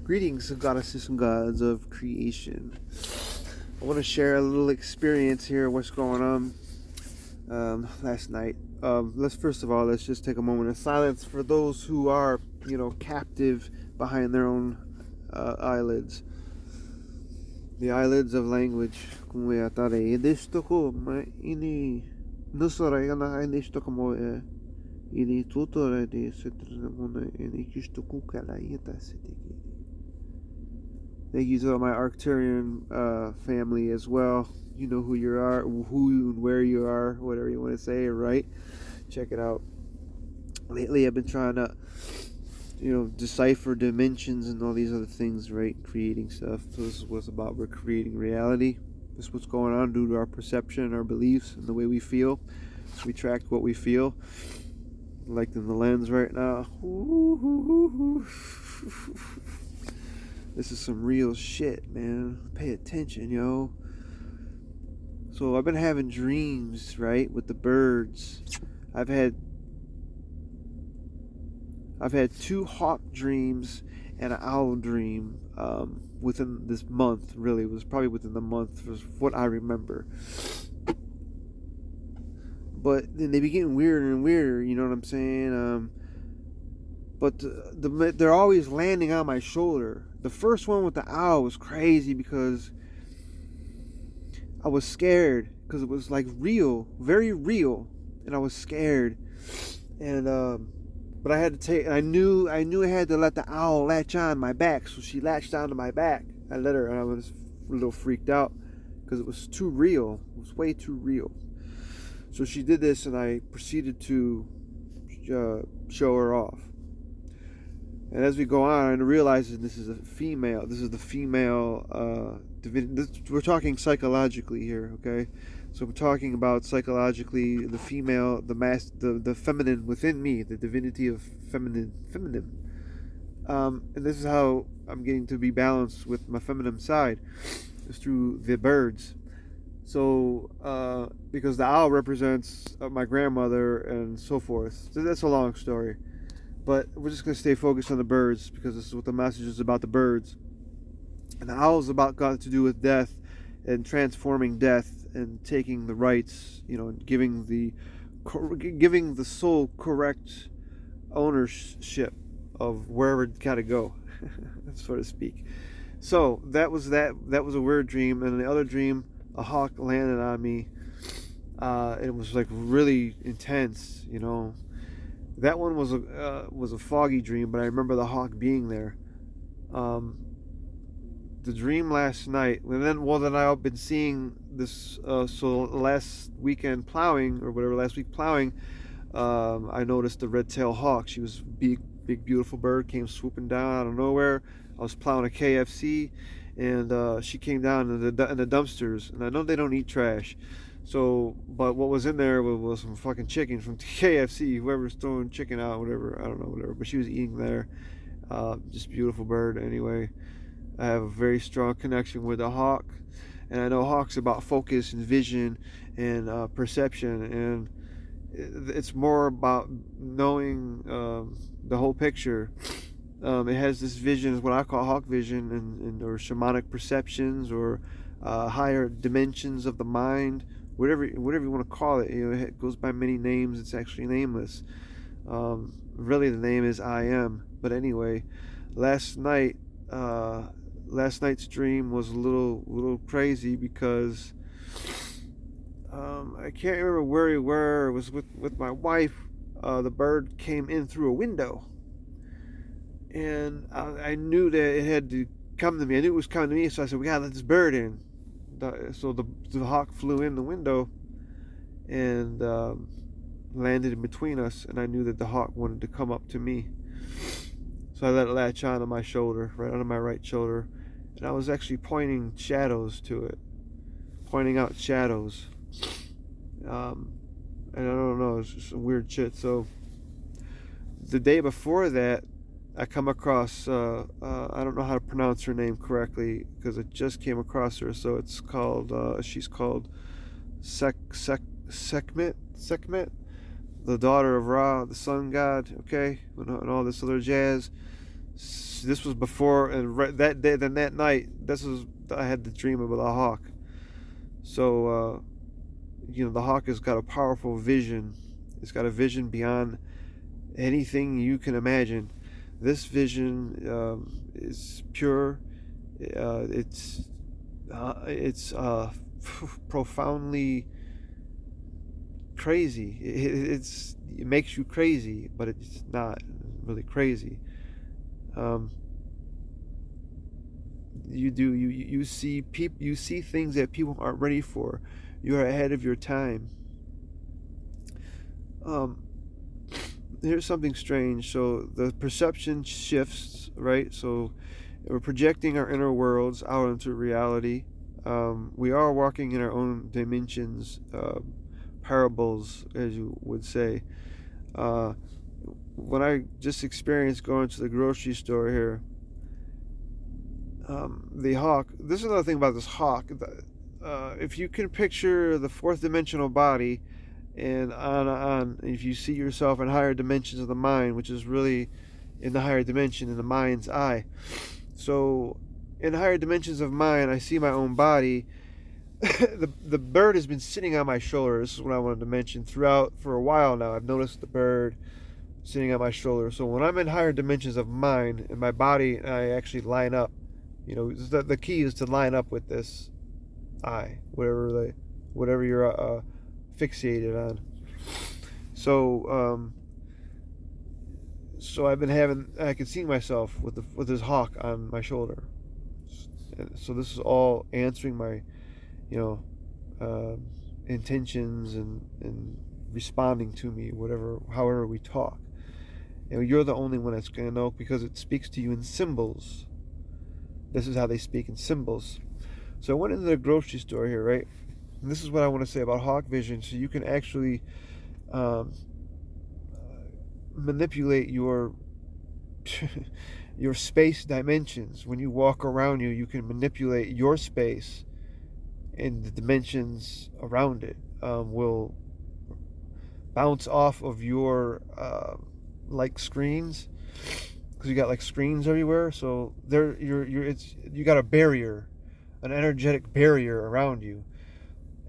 Greetings, goddesses and gods of creation. I want to share a little experience here, what's going on last night. Let's just take a moment of silence for those who are, captive behind their own eyelids. The eyelids of language. Thank you to my Arcturian family as well. You know who you are, who and where you are, whatever you want to say, right? Check it out. Lately, I've been trying to, decipher dimensions and all these other things, right? Creating stuff. So this is what's about. We're creating reality. This is what's going on due to our perception, our beliefs, and the way we feel. So we track what we feel. Like in the lens right now. This is some real shit, man. Pay attention, yo. So I've been having dreams, right, with the birds. I've had 2 hawk dreams and an owl dream within this month. Really, it was probably within the month, was what I remember. But then they be getting weirder and weirder. You know what I'm saying? But they're always landing on my shoulder. The first one with the owl was crazy because I was scared because it was like real, very real, and I was scared. And but I had to take. I knew I had to let the owl latch on my back, so she latched onto my back. I let her, and I was a little freaked out because it was too real. It was way too real. So she did this, and I proceeded to show her off. And as we go on, I realize this is a female. This is the female divinity. We're talking psychologically here, okay? So we're talking about psychologically the female, the feminine within me, the divinity of feminine. And this is how I'm getting to be balanced with my feminine side, is through the birds. So, because the owl represents my grandmother and so forth. So that's a long story. But we're just going to stay focused on the birds because this is what the message is about, the birds. And the owl is got to do with death and transforming death and taking the rights, and giving the soul correct ownership of wherever it got to go, so to speak. So that was a weird dream. And the other dream, a hawk landed on me. It was like really intense, That one was a foggy dream, but I remember the hawk being there. The dream last night, and then I've been seeing this. So last weekend plowing, or whatever, last week plowing, I noticed the red-tailed hawk. She was big, beautiful bird, came swooping down out of nowhere. I was plowing a KFC, and she came down in the dumpsters. And I know they don't eat trash. So, but what was in there was some fucking chicken from KFC. Whoever's throwing chicken out, whatever, I don't know, whatever. But she was eating there. Just beautiful bird. Anyway, I have a very strong connection with the hawk, and I know hawk's about focus and vision and perception, and it's more about knowing the whole picture. It has this vision, is what I call hawk vision, and or shamanic perceptions, or higher dimensions of the mind. Whatever you want to call it, it goes by many names. It's actually nameless. Really, the name is I Am. But anyway, last night's dream was a little crazy because I can't remember where we were. It was with my wife. The bird came in through a window, and I knew that it had to come to me. I knew it was coming to me, so I said, "We gotta let this bird in." So the hawk flew in the window and landed in between us, and I knew that the hawk wanted to come up to me. So I let it latch on my shoulder, right on my right shoulder, and I was actually pointing shadows to it, pointing out shadows. And I don't know, it's just some weird shit. So the day before that, I come across, I don't know how to pronounce her name correctly because I just came across her. So it's called, she's called Sekhmet, the daughter of Ra, the sun god, okay, and all this other jazz. This was before, and that day, then that night, I had the dream about a hawk. So, the hawk has got a powerful vision. It's got a vision beyond anything you can imagine. This vision is pure. It's profoundly crazy. It makes you crazy, but it's not really crazy. You see things that people aren't ready for. You are ahead of your time. Here's something strange. So the perception shifts, right? So we're projecting our inner worlds out into reality. We are walking in our own dimensions, parables, as you would say. When I just experienced going to the grocery store here, the hawk. This is another thing about this hawk. If you can picture the fourth dimensional body, and on, if you see yourself in higher dimensions of the mind, which is really in the higher dimension in the mind's eye. So, in higher dimensions of mind, I see my own body. The bird has been sitting on my shoulder. This is what I wanted to mention throughout for a while now. I've noticed the bird sitting on my shoulder. So when I'm in higher dimensions of mind, and my body and I actually line up, the key is to line up with this eye, whatever you're fixated on. So I've been I can see myself with this hawk on my shoulder. So this is all answering my intentions and responding to me, however we talk. And you're the only one that's going to know, because it speaks to you in symbols. This is how they speak in symbols. So I went into the grocery store here, right? And this is what I want to say about hawk vision. So you can actually manipulate your your space dimensions. When you walk around you can manipulate your space, and the dimensions around it will bounce off of your like screens, because you got like screens everywhere. So you got a barrier, an energetic barrier around you,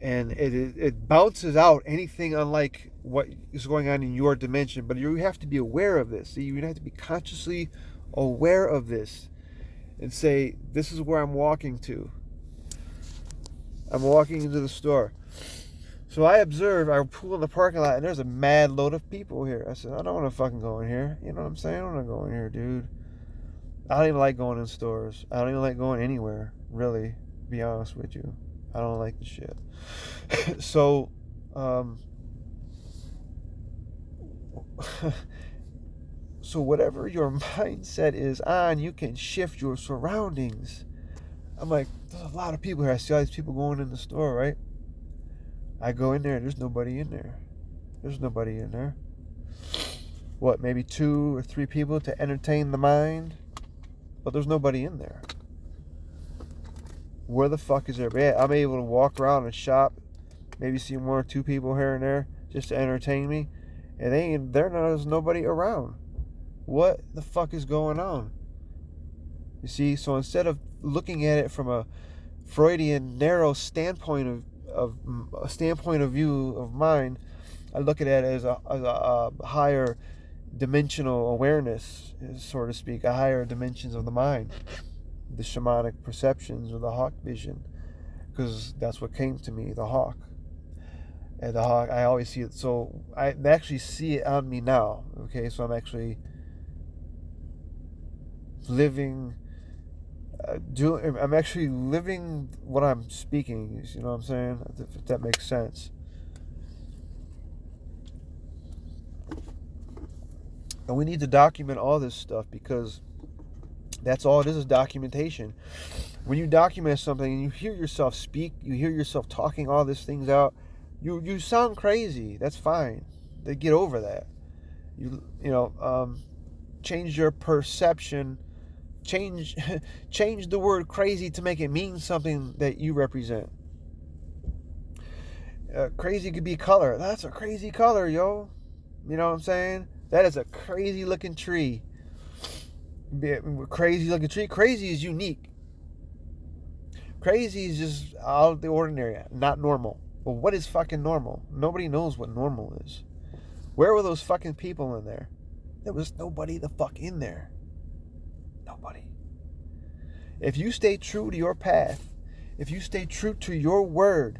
and it bounces out anything unlike what is going on in your dimension. But you have to be aware of this. So you have to be consciously aware of this and say, this is where I'm walking to. I'm walking into the store. So I pull in the parking lot, and there's a mad load of people here. I said, I don't want to fucking go in here. You know what I'm saying? I don't want to go in here, dude. I don't even like going in stores. I don't even like going anywhere, really, to be honest with you. I don't like the shit. So, so whatever your mindset is on, you can shift your surroundings. I'm like, there's a lot of people here. I see all these people going in the store, right? I go in there, there's nobody in there. There's nobody in there. What, maybe 2 or 3 people to entertain the mind? But there's nobody in there. Where the fuck is everybody at? I'm able to walk around and shop, maybe see 1 or 2 people here and there just to entertain me, and there's nobody around. What the fuck is going on? You see, so instead of looking at it from a Freudian narrow standpoint of view of mind, I look at it as a higher dimensional awareness, so to speak, a higher dimensions of the mind, the shamanic perceptions, or the hawk vision, because that's what came to me, the hawk. And the hawk, I always see it. So I actually see it on me now. Okay, so I'm actually living. I'm actually living what I'm speaking. You know what I'm saying? If that makes sense. And we need to document all this stuff, because that's all it is documentation. When you document something and you hear yourself speak, you hear yourself talking all these things out, you sound crazy. That's fine. They get over that. Change your perception. Change the word crazy to make it mean something that you represent. Crazy could be color. That's a crazy color, yo. You know what I'm saying? That is a crazy looking tree. Crazy like a tree. Crazy is unique. Crazy is just out of the ordinary, not normal. Well, what is fucking normal? Nobody knows what normal is. Where were those fucking people in there? There was nobody the fuck in there. Nobody. If you stay true to your path, if you stay true to your word,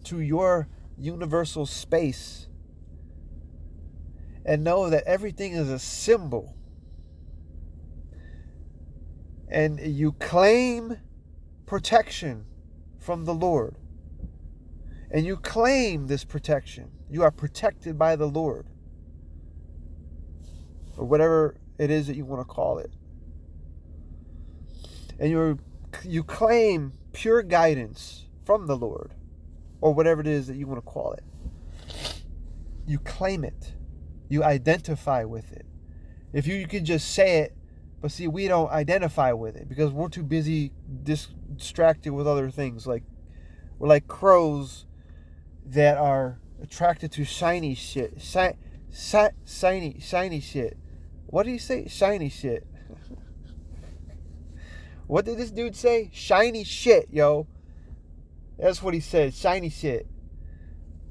to your universal space, and know that everything is a symbol, and you claim protection from the Lord, and you claim this protection, you are protected by the Lord, or whatever it is that you want to call it, and you claim pure guidance from the Lord, or whatever it is that you want to call it. You claim it. You identify with it. If you could just say it, but see, we don't identify with it because we're too busy distracted with other things. Like, we're like crows that are attracted to shiny shit. Shiny shit. What did he say? Shiny shit. What did this dude say? Shiny shit, yo. That's what he said. Shiny shit.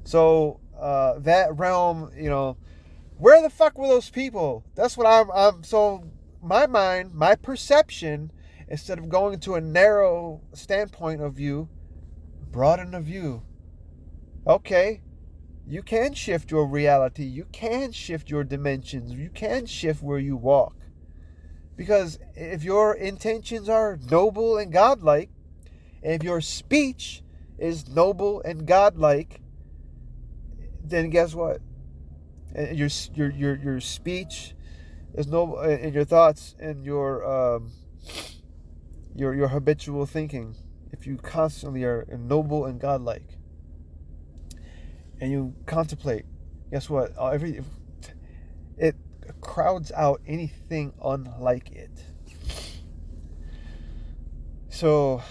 So, that realm, where the fuck were those people? That's what I'm so my mind, my perception, instead of going to a narrow standpoint of view, broaden the view. Okay, you can shift your reality. You can shift your dimensions. You can shift where you walk. Because if your intentions are noble and godlike, and if your speech is noble and godlike, then guess what? Your speech is noble, and your thoughts and your habitual thinking, if you constantly are noble and godlike, and you contemplate, guess what? It crowds out anything unlike it. So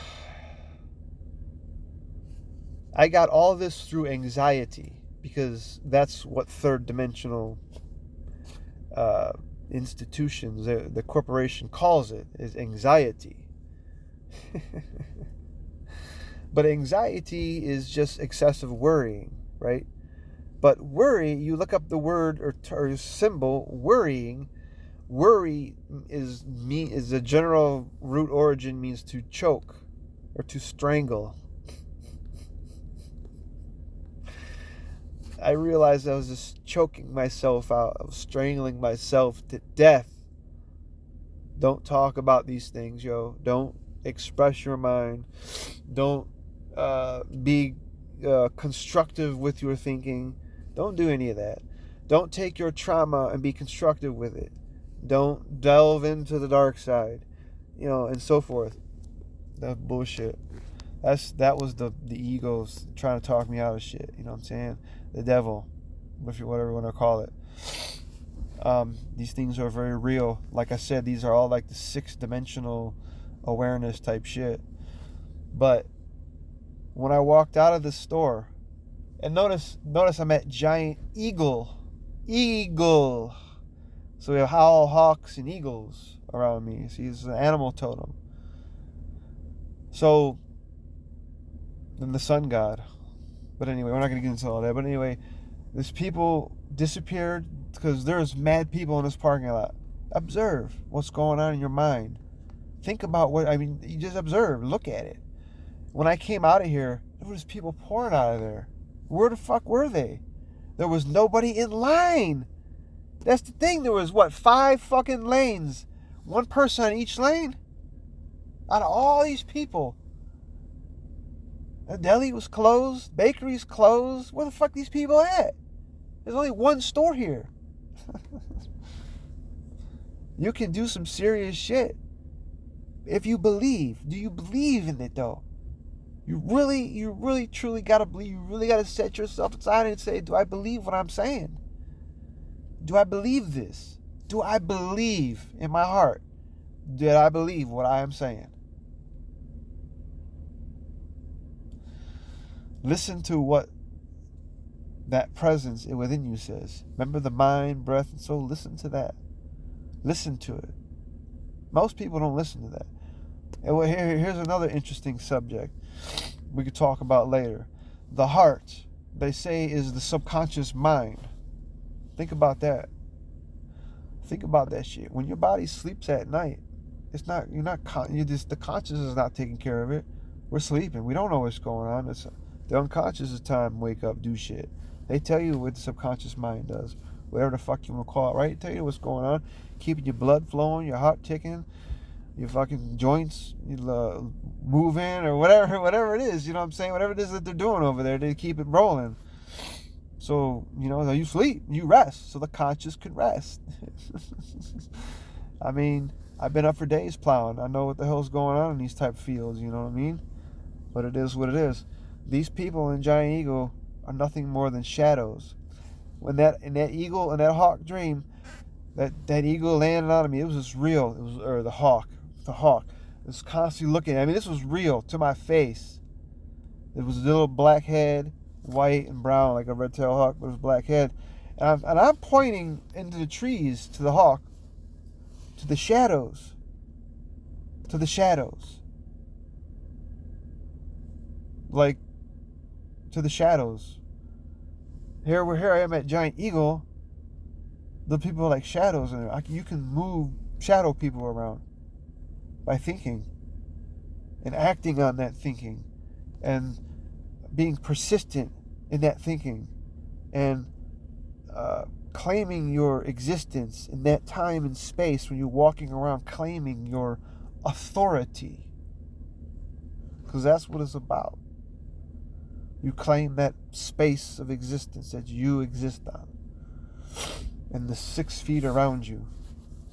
I got all this through anxiety, because that's what third dimensional institutions, the corporation calls it, is anxiety. But anxiety is just excessive worrying, right? But worry, you look up the word or symbol, worrying. Worry is a general root origin, means to choke or to strangle. I realized I was just choking myself out. I was strangling myself to death. Don't talk about these things, yo. Don't express your mind. Don't be constructive with your thinking. Don't do any of that. Don't take your trauma and be constructive with it. Don't delve into the dark side, and so forth. That's bullshit. That was the egos trying to talk me out of shit. You know what I'm saying? The devil, whatever you want to call it. These things are very real. Like I said, these are all like the 6th dimensional awareness type shit. But when I walked out of the store, and notice I'm at giant eagle. So we have owl, hawks, and eagles around me. See, it's an animal totem. So then the sun god. But anyway, we're not going to get into all that. But anyway, these people disappeared because there's mad people in this parking lot. Observe what's going on in your mind. Think about you just observe. Look at it. When I came out of here, there was people pouring out of there. Where the fuck were they? There was nobody in line. That's the thing. There was, 5 fucking lanes. One person on each lane? Out of all these people. The deli was closed. Bakery's closed. Where the fuck these people at? There's only one store here. You can do some serious shit. If you believe. Do you believe in it, though? You really, truly gotta believe. You really gotta set yourself aside and say, do I believe what I'm saying? Do I believe this? Do I believe in my heart? Did I believe what I am saying? Listen to what that presence within you says. Remember the mind, breath, and soul. Listen to that. Listen to it. Most people don't listen to that. And well, here's another interesting subject we could talk about later. The heart, they say, is the subconscious mind. Think about that. Think about that shit. When your body sleeps at night, it's not, the conscious is not taking care of it. We're sleeping. We don't know what's going on. It's the unconscious is time, wake up, do shit. They tell you what the subconscious mind does. Whatever the fuck you want to call it, right? Tell you what's going on. Keeping your blood flowing, your heart ticking, your fucking joints moving, or whatever it is, you know what I'm saying? Whatever it is that they're doing over there, they keep it rolling. So, you sleep, you rest, so the conscious can rest. I mean, I've been up for days plowing. I know what the hell's going on in these type of fields, you know what I mean? But it is what it is. These people in Giant Eagle are nothing more than shadows. In that eagle, in that hawk dream, that eagle landed on me, it was just real. It was, or the hawk. It was constantly looking at me. This was real to my face. It was a little black head, white and brown, like a red-tailed hawk, but it was black head. And I'm pointing into the trees to the hawk, to the shadows. Like, to the shadows. Here I am at Giant Eagle. The people are like shadows in there. You can move shadow people around by thinking and acting on that thinking and being persistent in that thinking and claiming your existence in that time and space when you're walking around claiming your authority, because that's what it's about. You claim that space of existence that you exist on and the 6 feet around you,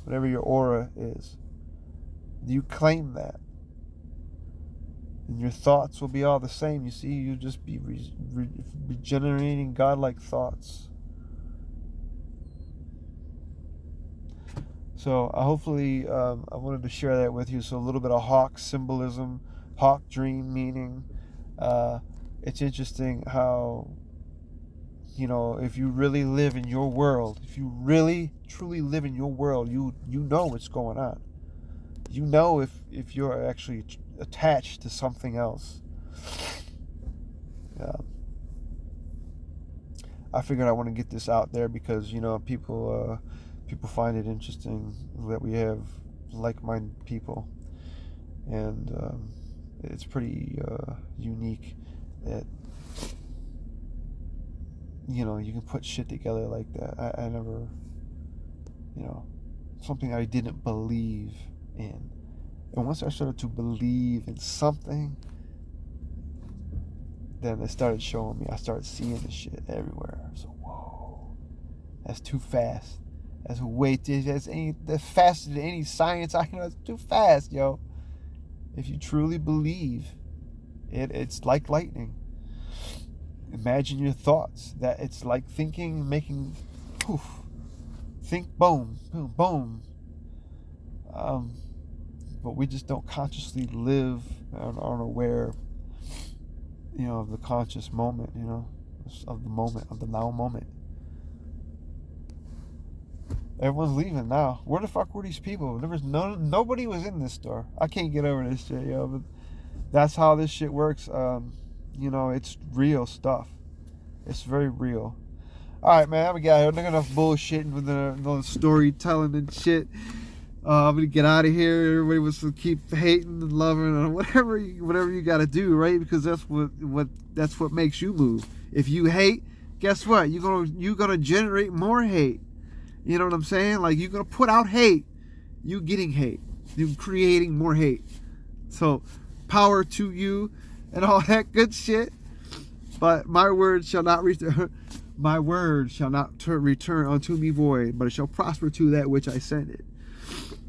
whatever your aura is. You claim that, and your thoughts will be all the same. You see, you'll just be regenerating godlike thoughts. So hopefully I wanted to share that with you. So a little bit of hawk symbolism, hawk dream meaning. It's interesting how, if you really live in your world, if you really truly live in your world, you know what's going on. You know if you're actually attached to something else. Yeah. I figured I want to get this out there because people find it interesting that we have like-minded people, and it's pretty unique that you can put shit together like that. I never, something I didn't believe in. And once I started to believe in something, then it started showing me. I started seeing this shit everywhere. So, whoa, that's too fast. That's that's faster than any science I know. It's too fast, yo. If you truly believe, it's like lightning. Imagine your thoughts. That it's like thinking, making poof. Think boom, boom, boom. But we just don't consciously live and aren't aware, of the conscious moment, of the moment, of the now moment. Everyone's leaving now. Where the fuck were these people? There was nobody was in this store. I can't get over this shit, yo. But that's how this shit works. It's real stuff. It's very real. Alright, man, I'm gonna get enough bullshit with the storytelling and shit. I'm gonna get out of here. Everybody wants to keep hating and loving and whatever you gotta do, right? Because that's what makes you move. If you hate, guess what? You're gonna generate more hate. You know what I'm saying? Like, you're gonna put out hate. You getting hate. You creating more hate. So power to you and all that good shit. But my word shall not return. My word shall not return unto me void, but it shall prosper to that which I sent it.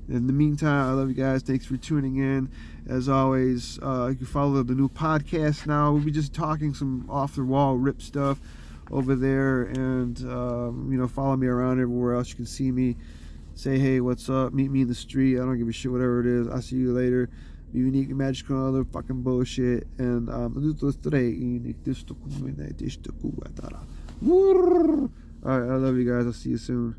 In the meantime, I love you guys. Thanks for tuning in. As always, you can follow the new podcast now. We'll be just talking some off-the-wall rip stuff over there. And, follow me around everywhere else. You can see me. Say, hey, what's up? Meet me in the street. I don't give a shit, whatever it is. I'll see you later. Be unique, magical, other fucking bullshit. And, all right, I love you guys. I'll see you soon.